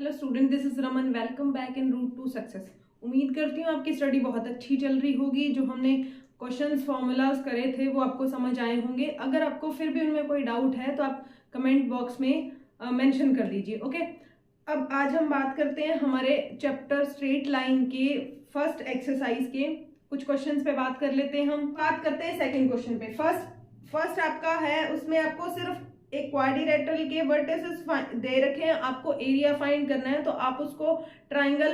Hello student, this is Raman. Welcome back in route to success. उम्मीद करती हूँ आपकी स्टडी बहुत अच्छी चल रही होगी। जो हमने क्वेश्चंस फॉर्मूलाज करे थे वो आपको समझ आए होंगे। अगर आपको फिर भी उनमें कोई डाउट है तो आप कमेंट बॉक्स में मेंशन कर दीजिए। ओके, अब आज हम बात करते हैं हमारे चैप्टर स्ट्रेट लाइन के फर्स्ट एक्सरसाइज के कुछ क्वेश्चंस पे बात कर लेते हैं। हम बात करते हैं सेकंड क्वेश्चन पे। फर्स्ट आपका है, उसमें आपको सिर्फ एक क्वाड्रिलेटरल के वर्टिसेस दे रखे हैं, आपको एरिया फाइंड करना है। तो आप उसको ट्राइंगल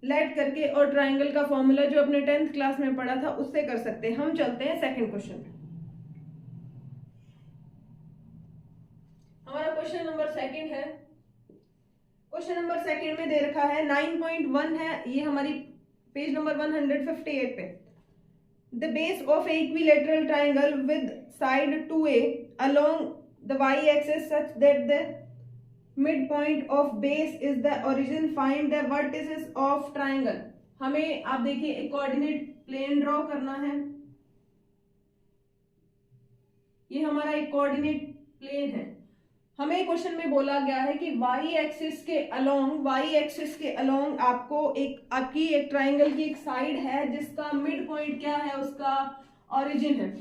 लेट करके और ट्राइंगल का फॉर्मूला जो अपने 10th क्लास में पढ़ा था उससे कर सकते हैं। हम चलते हैं सेकंड क्वेश्चन पे। हमारा क्वेश्चन नंबर सेकंड है। क्वेश्चन नंबर सेकंड में दे रखा है 9.1 है, ये हमारी पेज नंबर 158 पे। The base of equilateral triangle with side 2a along the y-axis such that the midpoint of base is the origin. Find the vertices of triangle. हमें आप देखिए एक कोऑर्डिनेट प्लेन ड्रॉ करना है। ये हमारा एक कोऑर्डिनेट प्लेन है। हमें क्वेश्चन में बोला गया है कि y एक्सिस के अलोंग आपको आपकी एक ट्राइंगल की एक साइड है जिसका मिड पॉइंट क्या है, उसका ओरिजिन है।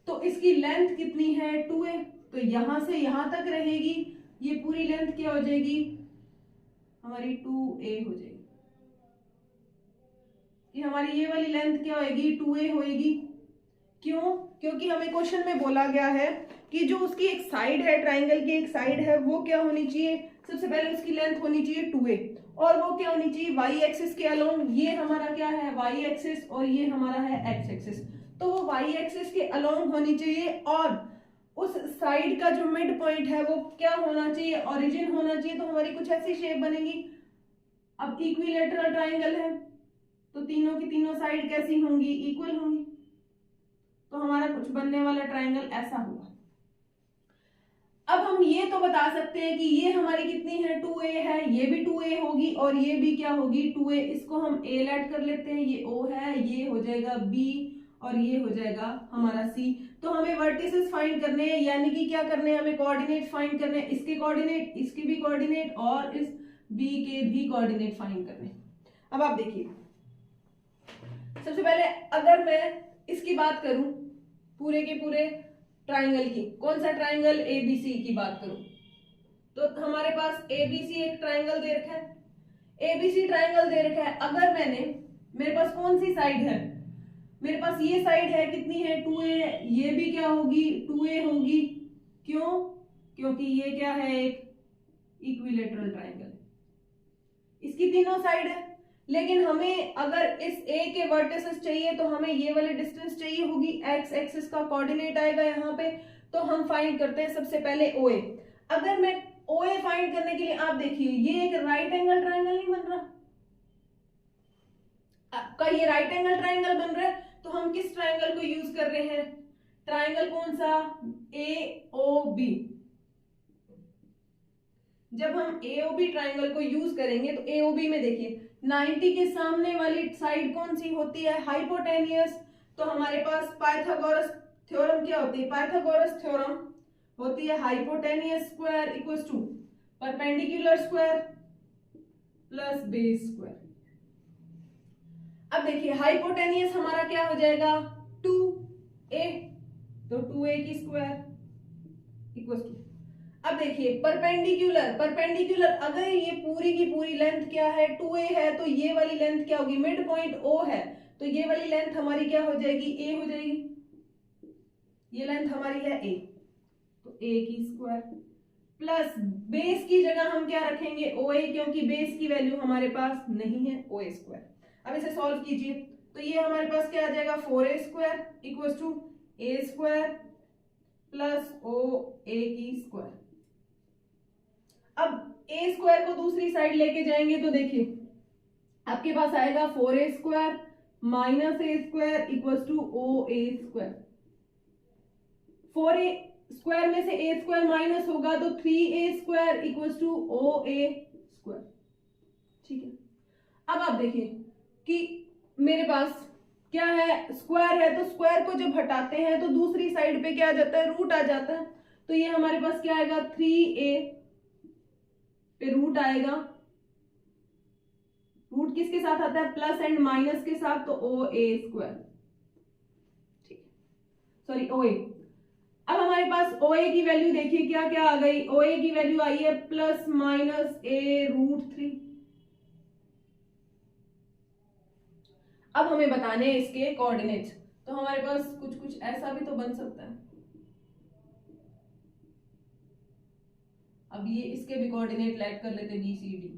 तो इसकी लेंथ कितनी है, 2a। तो यहां से यहां तक रहेगी, ये पूरी लेंथ क्या हो जाएगी हमारी 2a हो जाएगी। ये हमारी ये वाली लेंथ क्या होगी, 2a होएगी। क्यों? क्योंकि हमें क्वेश्चन में बोला गया है कि जो उसकी एक साइड है, ट्राइंगल की एक साइड है, वो क्या होनी चाहिए, सबसे पहले उसकी लेंथ होनी चाहिए 2a, और वो क्या होनी चाहिए y एक्सिस के अलोंग। ये हमारा क्या है y एक्सिस और ये हमारा है x एक्सिस। तो वो y एक्सिस के अलोंग होनी चाहिए और उस साइड का जो मिड पॉइंट है वो क्या होना चाहिए, ओरिजिन होना चाहिए। तो हमारी कुछ ऐसी शेप बनेगी। अब इक्विलेटरल ट्राइंगल है तो तीनों की तीनों साइड कैसी होंगी, इक्वल होंगी। तो हमारा कुछ बनने वाला ट्राइंगल ऐसा होगा। अब हम ये तो बता सकते हैं कि ये हमारी कितनी है, 2a है, ये भी 2a होगी और ये भी क्या होगी, 2a। इसको हम a लेट कर लेते हैं, ये o है, ये हो जाएगा b और ये हो जाएगा हमारा c। तो हमें वर्टिसेस फाइंड करने हैं, यानी कि क्या करने हैं, हमें कोऑर्डिनेट फाइंड करने हैं। इसके कोऑर्डिनेट, इसके भी कोऑर्डिनेट और इस b के भी कोऑर्डिनेट फाइंड करने। अब आप देखिए, सबसे पहले अगर मैं इसकी बात करूं पूरे के पूरे ट्राइंगल की, कौन सा ट्राइंगल, एबीसी की बात करूं, तो हमारे पास एबीसी एक ट्राइंगल दे रखा है। एबीसी ट्राइंगल दे रखा है। अगर मेरे पास कौन सी साइड है, मेरे पास ये साइड है, कितनी है, 2a। ये भी क्या होगी, 2a होगी। क्यों? क्योंकि ये क्या है, एक इक्विलेटरल ट्राइंगल, इसकी तीनों साइड है। लेकिन हमें अगर इस a के वर्टिसेस चाहिए तो हमें ये वाले डिस्टेंस चाहिए होगी, x एक्सिस का कोऑर्डिनेट आएगा यहाँ पे। तो हम फाइंड करते हैं सबसे पहले OA। अगर मैं OA फाइंड करने के लिए, आप देखिए ये एक राइट एंगल ट्राइंगल नहीं बन रहा आपका, ये राइट एंगल ट्राइंगल बन रहा है। तो हम किस ट्राइंगल को यूज कर रहे हैं, ट्राइंगल कौन सा, AOB। जब हम AOB ट्राइंगल को यूज करेंगे तो AOB में देखिए 90 के सामने वाली साइड कौन सी होती है, हाइपोटेनियस। तो हमारे पास पाइथागोरस थ्योरम क्या होती है, पाइथागोरस थ्योरम होती है hypotenuse square equals to perpendicular square plus base square. अब देखिए हाइपोटेनियस हमारा क्या हो जाएगा, 2a, तो 2a की स्क्वायर इक्वल्स टू। अब देखिए परपेंडिकुलर अगर ये पूरी की पूरी लेंथ क्या है, 2a है, तो ये वाली लेंथ क्या होगी, मिड पॉइंट o है, तो ये वाली लेंथ हमारी क्या हो जाएगी, a हो जाएगी। ये लेंथ हमारी है a, तो a की स्क्वायर प्लस बेस की जगह हम क्या रखेंगे, oa, क्योंकि बेस की वैल्यू हमारे पास नहीं है, oa स्क्वायर। अब इसे सॉल्व कीजिए तो ये हमारे पास क्या आ जाएगा, 4a square equals to a square plus oa की स्क्वायर। अब a स्क्वायर को दूसरी साइड लेके जाएंगे तो देखिए आपके पास आएगा 4a square minus a square equals to oa square. 4a square में से a स्क्वायर माइनस होगा तो 3a square equals to oa square. ठीक है, अब आप देखिए कि मेरे पास क्या है, स्क्वायर है, तो स्क्वायर को जब हटाते हैं तो दूसरी साइड पे क्या आ जाता है, रूट आ जाता है। तो ये हमारे पास क्या आएगा, 3a पे रूट आएगा रूट किसके साथ आता है, प्लस एंड माइनस के साथ, तो ओ ए स्क्वायर, ठीक है, सॉरी ओ ए। अब हमारे पास ओ ए की वैल्यू देखिए क्या क्या आ गई, ओ ए की वैल्यू आई है प्लस माइनस ए रूट 3। अब हमें बताने हैं इसके कोऑर्डिनेट्स, तो हमारे पास कुछ कुछ ऐसा भी तो बन सकता है। अब ये इसके भी कोऑर्डिनेट लेट कर लेते बी सी डी।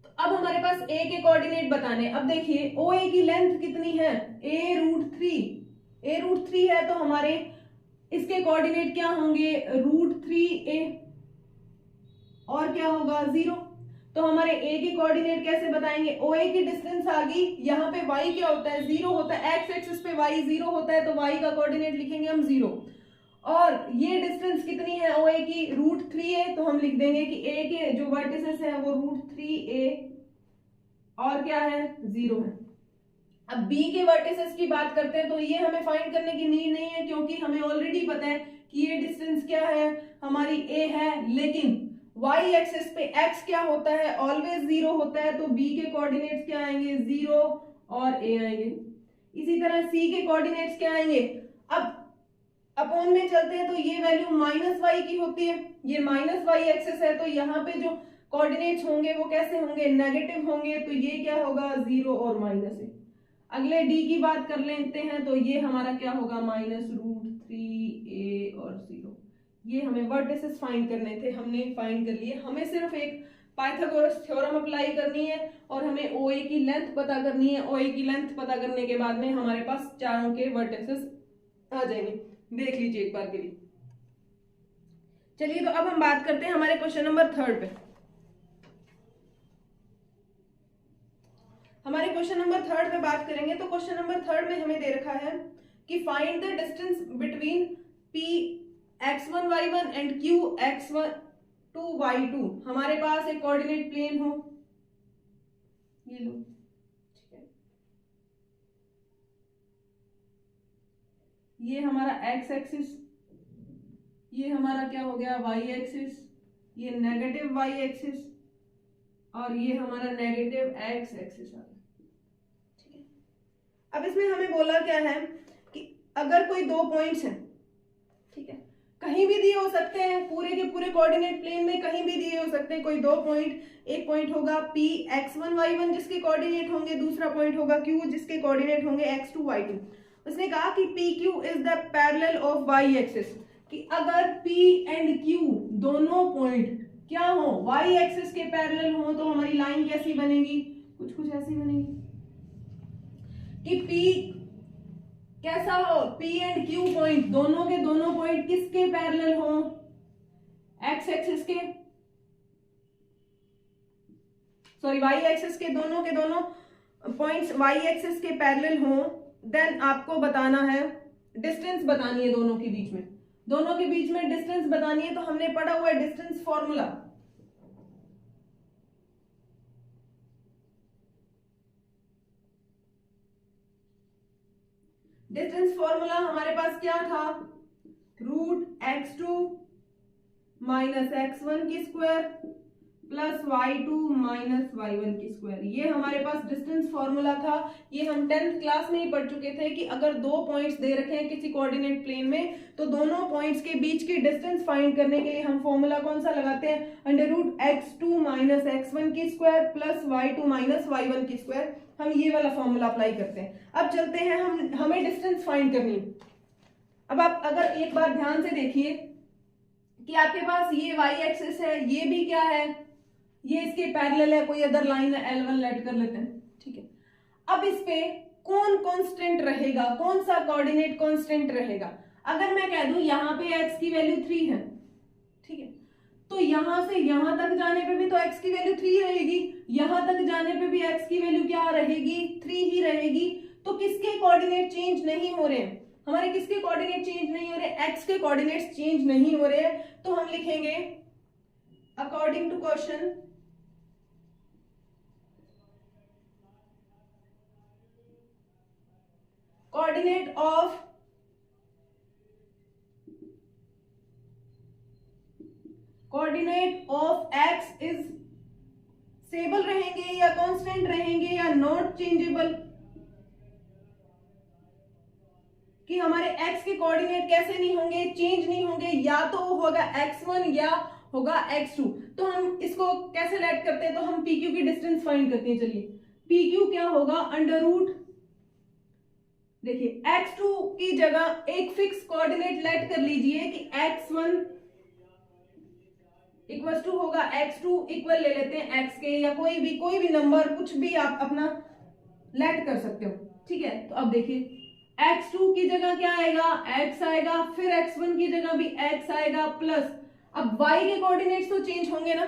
तो अब हमारे पास ए के कोऑर्डिनेट बताने, अब देखिए ओ ए की लेंथ कितनी है, ए रूट 3, ए रूट 3 है, तो हमारे इसके कोऑर्डिनेट क्या होंगे, रूट 3a, और क्या होगा 0। तो हमारे a के कोऑर्डिनेट कैसे बताएंगे, OA की डिस्टेंस आ गई, यहाँ पे y क्या होता है, 0 होता है, x एक्सिस पे y 0 होता है, तो y का कोऑर्डिनेट लिखेंगे हम 0। और ये डिस्टेंस कितनी है OA की, रूट 3a, तो हम लिख देंगे कि a के जो वर्टिसेस है वो रूट 3a और क्या है 0 है। अब b के वर्टिसेस की बात करते हैं, तो ये हमें फाइंड करने की नीड नहीं है, क्योंकि हमें ऑलरेडी पता है कि ये डिस्टेंस क्या है, हमारी a है, लेकिन y एक्सिस पे x क्या होता है, ऑलवेज 0 होता है, तो b के कोऑर्डिनेट्स क्या आएंगे 0 और a आएंगे। इसी तरह c के कोऑर्डिनेट्स क्या आएंगे, अब अपॉन में चलते हैं तो ये वैल्यू माइनस वाई की होती है, ये माइनस वाई एक्सिस है, तो यहाँ पे जो कोऑर्डिनेट्स होंगे वो कैसे होंगे, नेगेटिव होंगे, तो ये क्या होगा 0 और माइनस है। अगले डी की बात कर लेते हैं, तो ये हमारा क्या होगा माइनस रूट 3a और 0। ये हमें वर्टिसेस फाइंड करने थे, हमने फाइंड कर लिए। हमें सिर्फ एक पाइथागोरस थ्योरम अप्लाई करनी है और हमें OA की लेंथ पता करनी है। OA की लेंथ पता करने के बाद में हमारे पास चारों के वर्टिसेस आ जाएंगे, देख लीजिए एक बार के लिए। चलिए तो अब हम बात करते हैं हमारे क्वेश्चन नंबर 3 पे। हमारे क्वेश्चन नंबर 3 पे बात करेंगे, तो क्वेश्चन नंबर 3 में हमें दे रखा है कि find the distance between P x1 y1 and Q x1 2 y2। हमारे पास एक कोऑर्डिनेट प्लेन हो, ये लो, ठीक है, ये हमारा x एक्सिस, ये हमारा क्या हो गया y एक्सिस, ये नेगेटिव y एक्सिस और ये हमारा नेगेटिव x एक्सिस आ गया। अब इसमें हमें बोला क्या है कि अगर कोई दो पॉइंट्स हैं, ठीक है, कहीं भी दिए हो सकते हैं, पूरे के पूरे कोऑर्डिनेट प्लेन में कहीं भी दिए हो सकते हैं, कोई दो पॉइंट, एक पॉइंट होगा P x1 y1 जिसके कोऑर्डिनेट होंगे, दूसरा पॉइंट होगा Q जिसके कोऑर्डिनेट होंगे x2 y2। उसने कहा कि PQ is the parallel of y axis, कि अगर P एंड Q दोनों पॉइंट क्या हो, y एक्सिस के पैरेलल हो, तो हमारी लाइन कैसी बनेगी, कुछ कुछ ऐसी बनेगी कि P कैसा हो, P एंड Q पॉइंट दोनों के दोनों पॉइंट किसके पैरेलल हो, x एक्सिस के, सॉरी y एक्सिस के दोनों पॉइंट्स y एक्सिस के पैरेलल हो। देन आपको बताना है, डिस्टेंस बतानी है दोनों के बीच में, दोनों के बीच में डिस्टेंस बतानी है। तो हमने पढ़ा हुआ है डिस्टेंस फॉर्मूला, डिस्टेंस फॉर्मूला हमारे पास क्या था, रूट x2 माइनस x1 की square plus y2 minus y1 की स्क्वायर, ये हमारे पास डिस्टेंस फॉर्मूला था। ये हम 10th क्लास में ही पढ़ चुके थे कि अगर दो पॉइंट्स दे रखे हैं किसी कोऑर्डिनेट प्लेन में, तो दोनों पॉइंट्स के बीच की डिस्टेंस फाइंड करने के लिए हम फॉर्मूला कौन सा लगाते हैं, under root x2 minus x1 की square plus y2 minus y1 की स्क्वायर, हम ये वाला फॉर्मूला अप्लाई करते हैं। अब चलते हैं, हमें डिस्टेंस फाइंड करनी है। अब आप अगर एक बार ध्यान से देखिए कि आपके पास ये y एक्सिस है, ये भी क्या है, ये इसके पैरेलल है, कोई अदर लाइन है L1 लेट कर लेते हैं, ठीक है। अब इस पे कौन कांस्टेंट रहेगा, कौन सा कोऑर्डिनेट कांस्टेंट रहेगा, अगर मैं कह दूं यहाँ पे x की वैल्यू 3 है, ठीक है, तो यहां से यहां तक जाने पे भी तो x की वैल्यू 3 रहेगी, यहां तक जाने पे भी x की वैल्यू क्या रहेगी 3 ही रहेगी। तो किसके कोऑर्डिनेट चेंज नहीं हो रहे हैं, हमारे किसके कोऑर्डिनेट चेंज नहीं हो रहे, x के कोऑर्डिनेट्स चेंज नहीं हो रहे हैं। तो हम लिखेंगे according to question, coordinate of x is stable रहेंगे या कांस्टेंट रहेंगे या नॉट चेंजेबल, कि हमारे x के कोऑर्डिनेट कैसे नहीं होंगे, चेंज नहीं होंगे, या तो होगा x1 या होगा x2। तो हम इसको कैसे लेट करते हैं, तो हम PQ की डिस्टेंस फाइंड करते हैं। चलिए PQ क्या होगा, अंडर रूट, देखिए x2 की जगह एक फिक्स कोऑर्डिनेट लेट कर लीजिए कि x1 इक्वल टू होगा x2 इक्वल ले लेते हैं x के, या कोई भी नंबर, कुछ भी आप अपना लेट कर सकते हो, ठीक है। तो अब देखिए x2 की जगह क्या आएगा, x आएगा, फिर x1 की जगह भी x आएगा, प्लस अब y के कोऑर्डिनेट्स तो चेंज होंगे ना,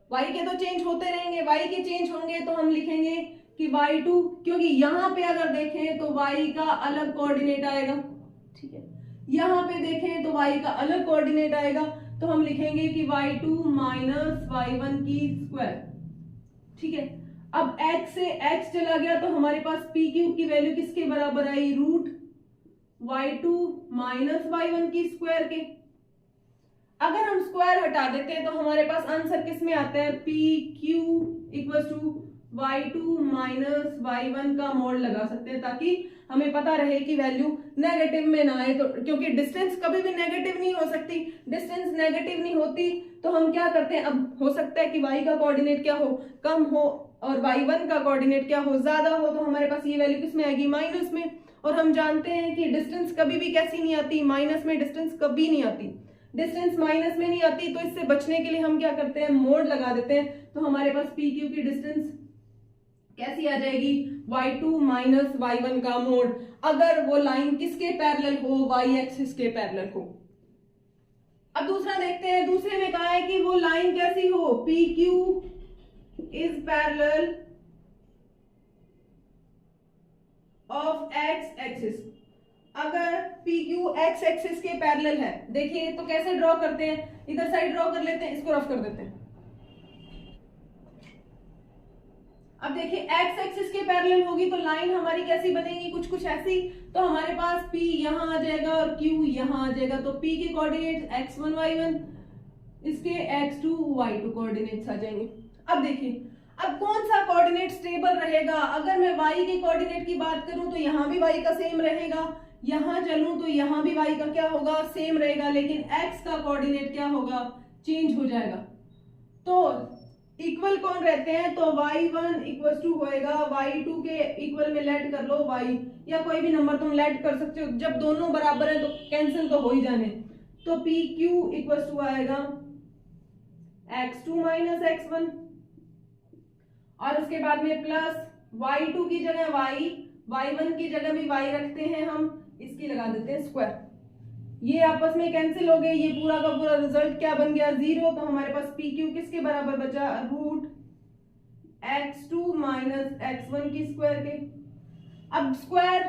y के तो चेंज होते रहेंगे, y के चेंज होंगे तो हम लिखेंगे कि y2, क्योंकि यहां पे अगर देखें तो y का अलग कोऑर्डिनेट आएगा, ठीक है। यहां पे देखें तो y का अलग कोऑर्डिनेट आएगा, तो हम लिखेंगे कि y2 माइनस y1 की स्क्वायर, ठीक है। अब x से x चला गया तो हमारे पास PQ की वैल्यू किसके बराबर आई, रूट y2 माइनस y1 की स्क्वायर के। अगर हम स्क्वायर हटा देते हैं तो हमारे पास आंसर किस में आता है, PQ equal to y2 minus y1 का मॉड लगा सकते हैं, ताकि हमें पता रहे कि वैल्यू नेगेटिव में ना आए। तो क्योंकि डिस्टेंस कभी भी नेगेटिव नहीं हो सकती, डिस्टेंस नेगेटिव नहीं होती तो हम क्या करते हैं, अब हो सकता है कि y का कोऑर्डिनेट क्या हो, कम हो, और y1 का कोऑर्डिनेट क्या हो, ज्यादा हो, तो हमारे पास ये वैल्यू किस में आएगी, माइनस में। और हम जानते हैं कि डिस्टेंस कभी भी कैसी नहीं आती, माइनस में डिस्टेंस कभी नहीं आती, डिस्टेंस माइनस में नहीं आती। तो इससे बचने के लिए हम क्या करते हैं, मोड लगा देते हैं। तो हमारे पास PQ की डिस्टेंस कैसी आ जाएगी, y2 माइनस y1 का मोड, अगर वो लाइन किसके पैरेलल हो, y एक्सिस के पैरेलल हो। अब दूसरा देखते हैं, दूसरे में कहा है कि वो लाइन कैसी हो, PQ is parallel of x axis। अगर PQ x एक्सिस के पैरेलल है, देखिए तो कैसे ड्रॉ करते हैं, इधर साइड ड्रॉ कर लेते हैं, इसको रफ कर देते हैं। अब देखिए x एक्सिस के पैरेलल होगी तो लाइन हमारी कैसी बनेगी, कुछ ऐसी। तो हमारे पास P यहां आ जाएगा और Q यहां आ जाएगा, तो P के कोऑर्डिनेट x1 y1, इसके x2 y2 कोऑर्डिनेट्स आ जाएंगे। अब देखिए अब कौन सा कोऑर्डिनेट स्टेबल रहेगा, अगर मैं y के कोऑर्डिनेट की बात करूं तो यहाँ भी y का सेम रहेगा, यहां चलूं तो यहाँ भी y का क्या होगा, सेम रहेगा, लेकिन x का कोऑर्डिनेट क्या होगा, चेंज हो जाएगा। तो इक्वल कौन रहते हैं, तो y1 इक्वल टू होएगा y2 के इक्वल में लेट कर लो y, या कोई भी नंबर तुम लेट कर सकते हो, जब दोनों बराबर है तो कैंसिल तो हो ही जाने। तो PQ इक्वल टू आएगा x2 माइनस x1, और उसके बाद में प्लस y2 की जगह y, y1 की जगह भी y रखते हैं हम, इसकी लगा देते हैं स्क्वायर, ये आपस में कैंसिल हो गए, ये पूरा का पूरा रिजल्ट क्या बन गया, 0। तो हमारे पास PQ किसके बराबर बचा, रूट x2 माइनस x1 की स्क्वायर के। अब स्क्वायर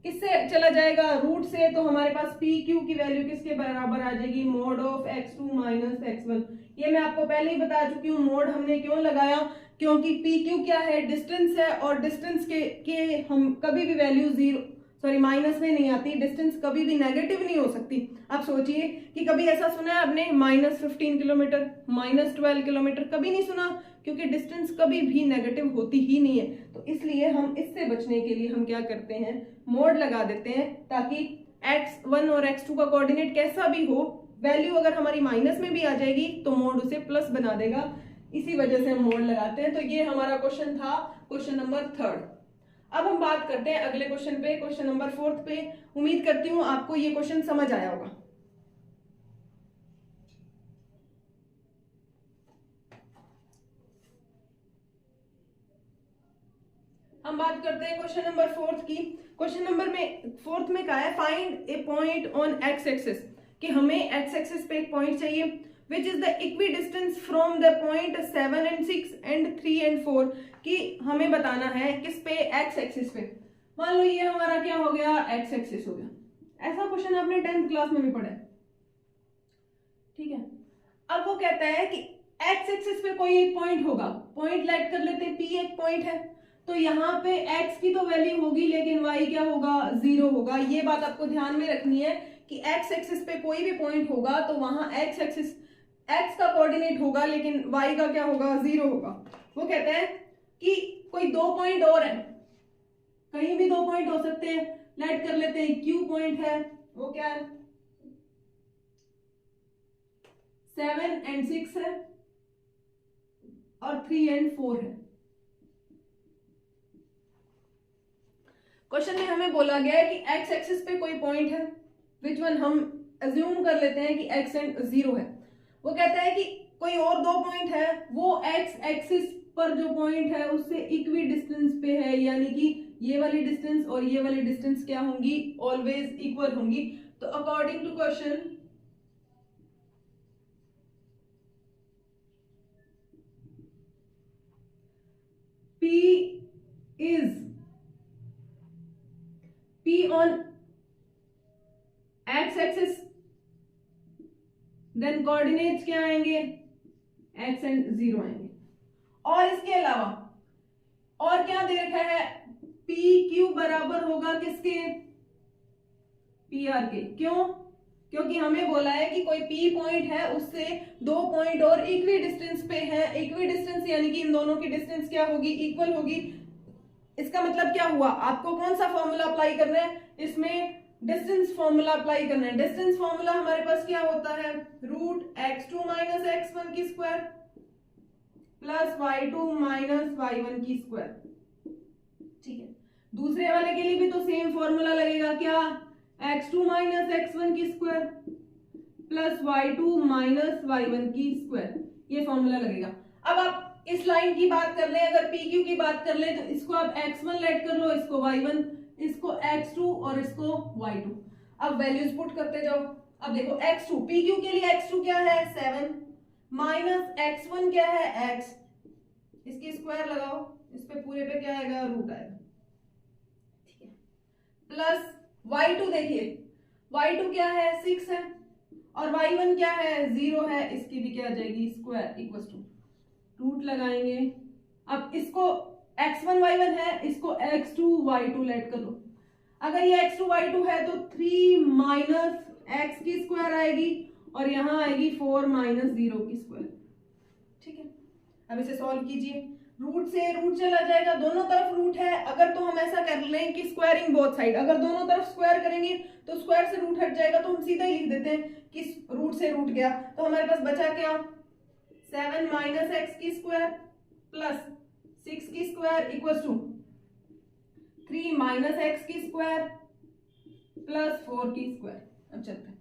किससे चला जाएगा, रूट से, तो हमारे पास PQ की वैल्यू किसके बराबर आ जाएगी, mode of x2 minus x1। ये मैं आपको पहले ही बता चुकी हूँ, मोड हमने क्यों लगाया, क्योंकि PQ क्या है, डिस्टेंस है, और डिस्टेंस के हम कभी भी वैल्यू माइनस में नहीं आती, डिस्टेंस कभी भी नेगेटिव नहीं हो सकती। आप सोचिए कि कभी ऐसा सुना है आपने -15 किलोमीटर, -12 किलोमीटर, कभी नहीं सुना, क्योंकि डिस्टेंस कभी भी नेगेटिव होती ही नहीं है। तो इसलिए हम इससे बचने के लिए हम क्या करते हैं, मोड लगा देते हैं, ताकि x1 और x2 का कोऑर्डिनेट कैसा भी हो, वैल्यू अगर हमारी माइनस में भी आ जाएगी तो मोड उसे प्लस बना देगा, इसी वजह से हम मोड लगाते हैं। तो ये हमारा क्वेश्चन था, क्वेश्चन नंबर 3। अब हम बात करते हैं अगले क्वेश्चन पे, क्वेश्चन नंबर 4 पे। उम्मीद करती हूं आपको ये क्वेश्चन समझ आया होगा। हम बात करते हैं क्वेश्चन नंबर 4 की। क्वेश्चन नंबर में 4 में कहा है, find A point on x axis, कि हमें एक्स एक्सिस पे एक पॉइंट चाहिए, which is the equidistance from the point 7 and 6 and 3 and 4, कि हमें बताना है किस पे, एक्स एक्सिस पे। मान लो ये हमारा क्या हो गया, एक्स एक्सिस हो गया। ऐसा क्वेश्चन आपने 10th क्लास में भी पढ़ा है, ठीक है। अब वो कहता है कि एक्स एक्सिस पे कोई एक पॉइंट होगा, पॉइंट लेट कर लेते हैं, P एक पॉइंट है, तो यहाँ पे x की तो वैल्यू होगी, लेकिन y क्या होगा, 0 होगा। ये बात आपको ध्यान में रखनी है कि x एक्सिस पे कोई भी पॉइंट होगा तो वहां x एक्सिस x का कोऑर्डिनेट होगा लेकिन y का क्या होगा, 0 होगा। वो कहते हैं कि कोई 2 पॉइंट और है, कहीं भी 2 पॉइंट हो सकते हैं, लेट कर लेते हैं Q पॉइंट है, वो क्या है 7 and 6 है और 3 and 4 है। क्वेश्चन में हमें बोला गया है कि x एक्सिस पे कोई पॉइंट है, विच वन हम अज्यूम कर लेते हैं कि x एंड 0 है। वो कहता है कि कोई और 2 पॉइंट है, वो x एक्सिस पर जो पॉइंट है उससे इक्वी डिस्टेंस पे है, यानी कि ये वाली डिस्टेंस और ये वाली डिस्टेंस क्या होंगी, ऑलवेज इक्वल होंगी। तो according to question P on x axis, then coordinates क्या आएंगे, x एंड 0 आएंगे। और इसके अलावा और क्या दे रखा है, पी क्यू बराबर होगा किसके, पी आर के। क्यों, क्योंकि हमें बोला है कि कोई पी पॉइंट है उससे 2 पॉइंट और इक्वी डिस्टेंस पे है। इक्वी डिस्टेंस यानी कि इन दोनों की डिस्टेंस क्या होगी, इक्वल होगी। इसका मतलब क्या हुआ, आपको कौन सा फॉर्मूला अप्लाई करना है, इसमें डिस्टेंस फॉर्मूला अप्लाई करना है। डिस्टेंस फॉर्मूला हमारे पास क्या होता है, रूट x2 माइनस x1 की square plus y2 minus y1 की स्क्वायर। ठीक है, दूसरे वाले के लिए भी तो सेम फॉर्मूला लगेगा, क्या x2 माइनस x1 की square plus y2 minus y1 की स्क्वायर, ये फॉर्मूला लगेगा। अब आप इस लाइन की बात कर ले, अगर PQ की बात कर ले तो इसको आप x1 लेट कर लो, इसको y1, इसको x2 और इसको y2। अब वैल्यूज पुट करते जाओ। अब देखो x2, PQ के लिए x2 क्या है 7 माइनस x1 क्या है x, इसकी स्क्वायर लगाओ, इस पे पूरे पे क्या आएगा, रूट आएगा। ठीक है, प्लस y2, देखिए y2 क्या है 6 है और y1 क्या है 0 है, इसकी भी क्या आ जाएगी स्क्वायर इक्वल टू रूट लगाएंगे। अब इसको x1 y1 है, इसको x2 y2 लेट कर लो। अगर ये x2 y2 है तो 3 माइनस x की स्क्वायर आएगी और यहां आएगी 4 माइनस 0 की स्क्वायर। ठीक है, अब इसे सॉल्व कीजिए, रूट से रूट चला जाएगा, दोनों तरफ रूट है। अगर तो हम ऐसा कर लें कि स्क्वायरिंग बोथ साइड, अगर दोनों तरफ स्क्वायर करेंगे तो स्क्वायर से रूट हट जाएगा, तो हम सीधा ही लिख देते हैं कि रूट से रूट गया। तो हमारे पास बचा क्या, 7 माइनस एक्स की स्क्वायर प्लस 6 की square equal to 3 minus x की स्क्वायर प्लस 4 की स्क्वायर। अब चलते हैं,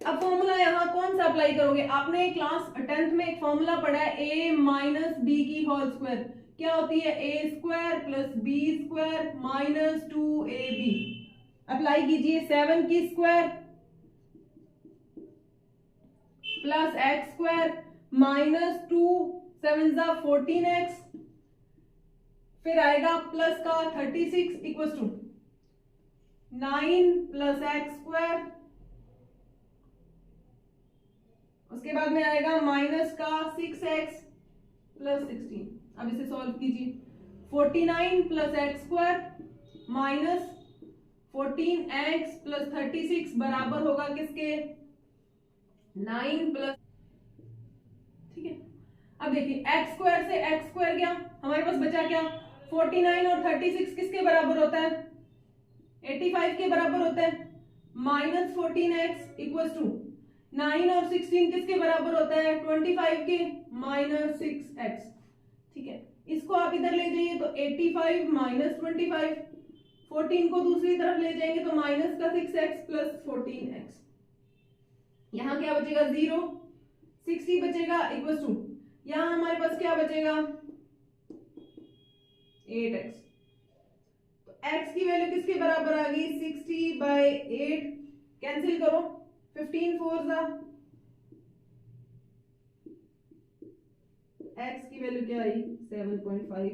अब फॉर्मूला यहां कौन सा अप्लाई करोगे, आपने क्लास 10th में एक फॉर्मूला पढ़ा है a माइनस बी की होल स्क्वायर, क्या होती है a square plus b square minus 2ab। Apply कीजिए, 7 की square plus x square minus 2 7 14x, फिर आएगा प्लस का 36 equal to 9 plus x square, उसके बाद में आएगा माइनस का 6x प्लस 16। अब इसे सॉल्व कीजिए, 49 plus x square minus 14x plus 36 बराबर होगा किसके, 9 प्लस। ठीक है, अब देखिए एक्स स्क्वायर से एक्स स्क्वायर गया, हमारे पास बचा क्या, 49 और 36 किसके बराबर होता है, 85 के बराबर होता है। माइनस 14x इक्वल टू 9 और 16 किसके बराबर होता है, 25 के, माइनस 6x। ठीक है, इसको आप इधर ले जाइए तो 85 माइनस 25, 14 को दूसरी तरफ ले जाएंगे तो माइनस का 6x प्लस 14x। यहां क्या बचेगा 0, 60 बचेगा इक्वल टू, यहां हमारे पास क्या बचेगा 8x। तो x की वैल्यू किसके बराबर आ गई, 60/8, कैंसिल करो, 15 4 x की वैल्यू क्या आई 7.5।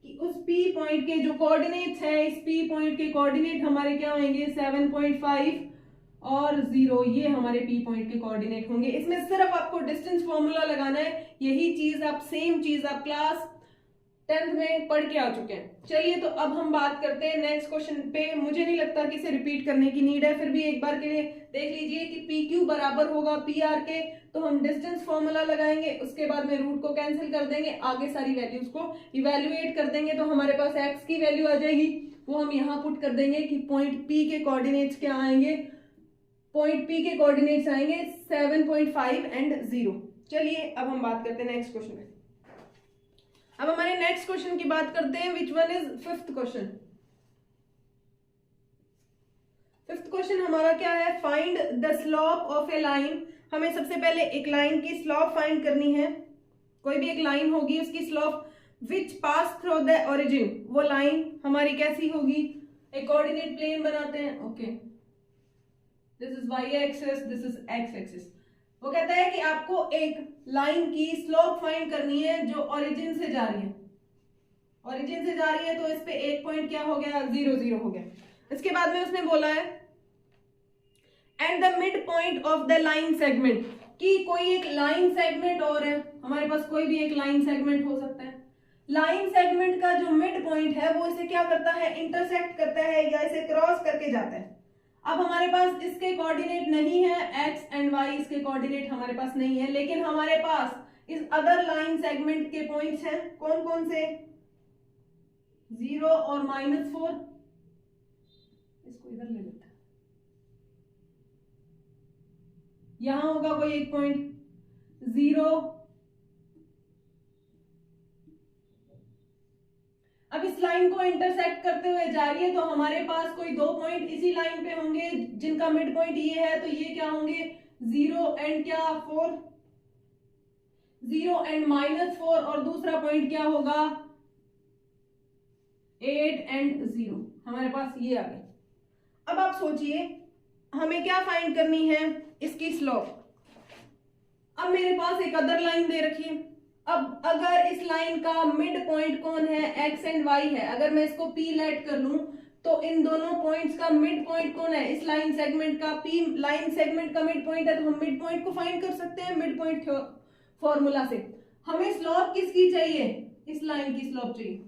कि उस p पॉइंट के जो कोऑर्डिनेट्स हैं, इस p पॉइंट के कोऑर्डिनेट हमारे क्या होंगे 7.5 और 0, ये हमारे p पॉइंट के कोऑर्डिनेट होंगे। इसमें सिर्फ आपको डिस्टेंस फॉर्मूला लगाना है, यही चीज आप सेम चीज आप क्लास 10th में पढ़ के आ चुके हैं। चलिए तो अब हम बात करते हैं नेक्स्ट क्वेश्चन पे। मुझे नहीं लगता कि इसे रिपीट करने की नीड है, फिर भी एक बार के लिए देख लीजिए कि पी क्यू बराबर होगा पी आर के, तो हम डिस्टेंस फॉर्मूला लगाएंगे, उसके बाद में रूट को कैंसिल कर देंगे, आगे सारी वैल्यूज को इवेल्युएट कर देंगे, तो हमारे पास एक्स की वैल्यू आ जाएगी, वो हम यहाँ पुट कर देंगे कि पॉइंट पी के कोऑर्डिनेट्स क्या आएंगे, पॉइंट पी के कोऑर्डिनेट्स आएंगे 7.5 एंड 0। चलिए अब हम बात करते हैं नेक्स्ट क्वेश्चन में। अब हमारे नेक्स्ट क्वेश्चन की बात करते हैं, which one is fifth question. Fifth question हमारा क्या है, find the slope of A line. हमें सबसे पहले एक लाइन की स्लोप फाइंड करनी है। कोई भी एक लाइन होगी, उसकी slope which pass through the origin, वो लाइन हमारी कैसी होगी, एक कोऑर्डिनेट प्लेन बनाते हैं। Okay, this is Y axis, this is X axis. वो कहता है कि आपको एक लाइन की स्लोप फाइंड करनी है जो ओरिजिन से जा रही है, ओरिजिन से जा रही है, तो इस पे एक पॉइंट क्या हो गया, 0 0 हो गया। इसके बाद में उसने बोला है and the mid point of the line segment, कि कोई एक लाइन सेगमेंट और है, हमारे पास कोई भी एक लाइन सेगमेंट हो सकता है। लाइन सेगमेंट का जो मिड पॉइंट है वो इसे क्या करता है, इंटरसेक्ट करता है या इसे क्रॉस करके जाता है। अब हमारे पास इसके कोऑर्डिनेट नहीं है, x एंड y इसके कोऑर्डिनेट हमारे पास नहीं है, लेकिन हमारे पास इस अदर लाइन सेगमेंट के पॉइंट्स हैं। कौन कौन से, 0 और -4। इसको इधर ले लेते हैं, यहां होगा कोई एक पॉइंट 0। अब इस लाइन को इंटरसेक्ट करते हुए जा रही है, तो हमारे पास कोई दो पॉइंट इसी लाइन पे होंगे जिनका मिड पॉइंट ये है, तो ये क्या होंगे, 0 एंड क्या 4, 0 एंड -4, और दूसरा पॉइंट क्या होगा 8 एंड 0। हमारे पास ये आ गए। अब आप सोचिए हमें क्या फाइंड करनी है, इसकी स्लोप। अब मेरे पास एक अदर लाइन दे रखी है। अब अगर इस लाइन का मिड पॉइंट कौन है, x एंड y है, अगर मैं इसको p लेट कर लूं, तो इन दोनों पॉइंट्स का मिड पॉइंट कौन है, इस लाइन सेगमेंट का p लाइन सेगमेंट का मिड पॉइंट है, तो हम मिड पॉइंट को फाइंड कर सकते हैं मिड पॉइंट फॉर्मूला से। हमें स्लोप किसकी चाहिए, इस लाइन की स्लोप चाहिए,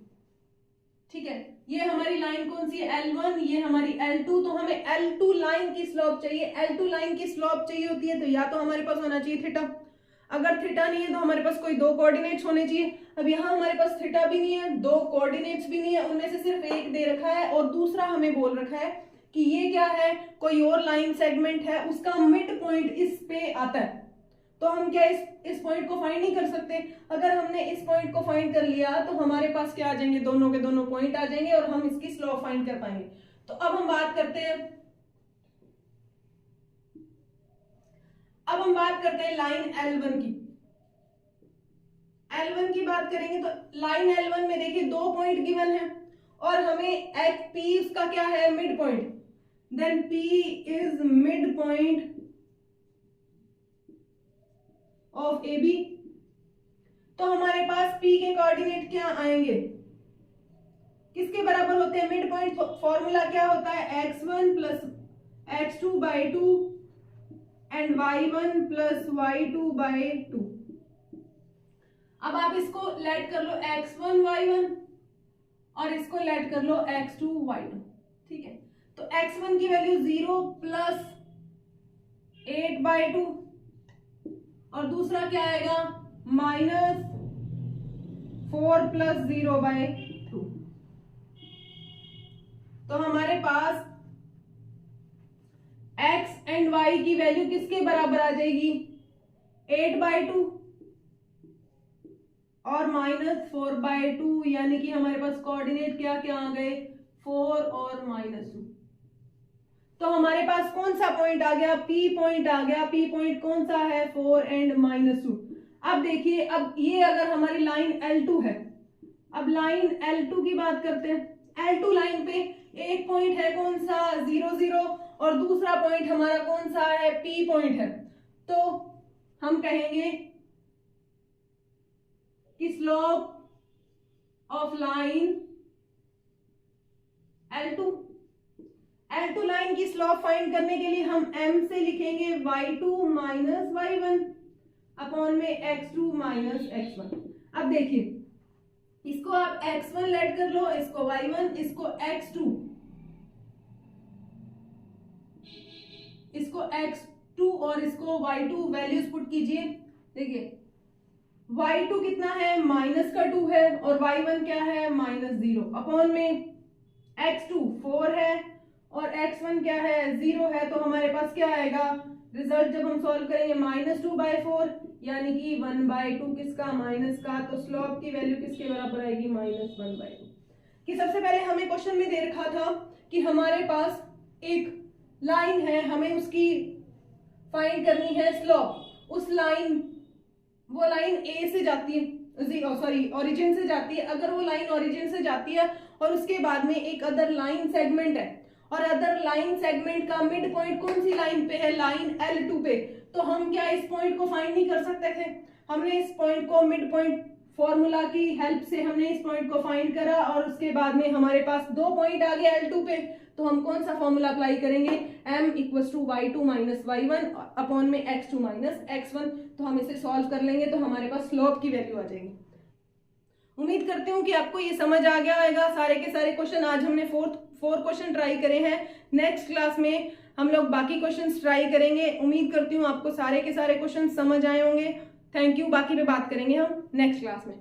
ठीक है। ये हमारी लाइन कौन सी है, L1, ये हमारी L2, तो हमें L2 लाइन की स्लोप चाहिए। L2 लाइन की स्लोप चाहिए होती है तो या तो हमारे पास होना चाहिए थीटा, अगर थीटा नहीं है तो हमारे पास कोई दो कोऑर्डिनेट्स होने चाहिए। अब यहाँ हमारे पास थीटा भी नहीं है, दो कोऑर्डिनेट्स भी नहीं है, उनमें से सिर्फ एक दे रखा है और दूसरा हमें बोल रखा है कि ये क्या है, कोई और लाइन सेगमेंट है, उसका मिड पॉइंट इस पे आता है। तो हम क्या इस पॉइंट को फाइंड नहीं कर सकते। अगर हमने इस पॉइंट को फाइंड कर लिया तो हमारे पास क्या आ जाएंगे, दोनों के दोनों पॉइंट आ जाएंगे और हम इसकी स्लोप फाइंड कर पाएंगे। तो अब हम बात करते हैं, अब हम बात करते हैं लाइन L1 की। L1 की बात करेंगे तो लाइन L1 में देखिए दो पॉइंट गिवन है और हमें P उसका क्या है, mid point. Then P is mid point of AB। तो हमारे पास P के कोऑर्डिनेट क्या आएंगे, किसके बराबर होते हैं, मिड पॉइंट फॉर्मूला क्या होता है, x1 plus x2/2 and y1 plus y2/2। अब आप इसको लेट कर लो x1 y1 और इसको लेट कर लो x2 y2, ठीक है। तो x1 की वैल्यू 0 प्लस 8/2 और दूसरा क्या आएगा -4 प्लस 0/2। तो हमारे पास x एंड y की वैल्यू किसके बराबर आ जाएगी, 8/2 और -4/2, यानी कि हमारे पास कोऑर्डिनेट क्या क्या आ गए, 4 और -2। तो हमारे पास कौन सा पॉइंट आ गया, P पॉइंट आ गया। P पॉइंट कौन सा है, 4 एंड -2। अब देखिए, अब ये अगर हमारी लाइन L2 है, अब लाइन L2 की बात करते हैं। L2 लाइन पे एक पॉइंट है कौन सा, 0 0, और दूसरा पॉइंट हमारा कौन सा है, P पॉइंट है। तो हम कहेंगे कि slope of line L2 line की स्लोप फाइंड करने के लिए हम M से लिखेंगे y2 माइनस y1 अपॉन में x2 माइनस x1। अब देखिए इसको आप x1 लेट कर लो, इसको y1, इसको x2, इसको x2 और इसको y2 वैल्यूज पुट कीजिए। देखिए y2 कितना है, माइनस का 2 है, और y1 क्या है, -0 अपॉन में x2 4 है और x1 क्या है, 0 है। तो हमारे पास क्या आएगा रिजल्ट जब हम सॉल्व करेंगे, -2/4 यानी कि 1/2 किसका, माइनस का। तो स्लोप की वैल्यू किसके बराबर आएगी, -1/2। कि सबसे पहले हमें क्वेश्चन में दे रखा था कि हमारे पास एक लाइन है, हमें उसकी फाइंड करनी है स्लोप। उस लाइन, वो लाइन ए से जाती है, सॉरी ओरिजिन से जाती है। अगर वो लाइन ओरिजिन से जाती है और उसके बाद में एक अदर लाइन सेगमेंट है, और अदर लाइन सेगमेंट का मिड पॉइंट कौन सी लाइन पे है, लाइन L2 पे, तो हम क्या इस पॉइंट को फाइंड नहीं कर सकते थे। हमने इस पॉइंट को मिड पॉइंट फॉर्मूला की हेल्प से हमने इस पॉइंट को फाइंड करा, और उसके बाद में हमारे पास 2 पॉइंट आ गए L2 पे। तो हम कौन सा फॉर्मूला अप्लाई करेंगे, m = y2 - y1 अपॉन में x2 - x1। तो हम इसे सॉल्व कर लेंगे तो हमारे पास स्लोप की वैल्यू आ जाएगी। उम्मीद करती हूँ कि आपको ये समझ आ गया होगा। सारे के सारे क्वेश्चन आज हमने 4 क्वेश्चन ट्राई करे हैं। नेक्स्ट क्लास में हम लोग बाकी क्वेश्चंस ट्राई करेंगे। उम्मीद करती हूँ आपको सारे के सारे क्वेश्चन समझ आए होंगे। Thank you. बाकी पे बात करेंगे हम नेक्स्ट क्लास में।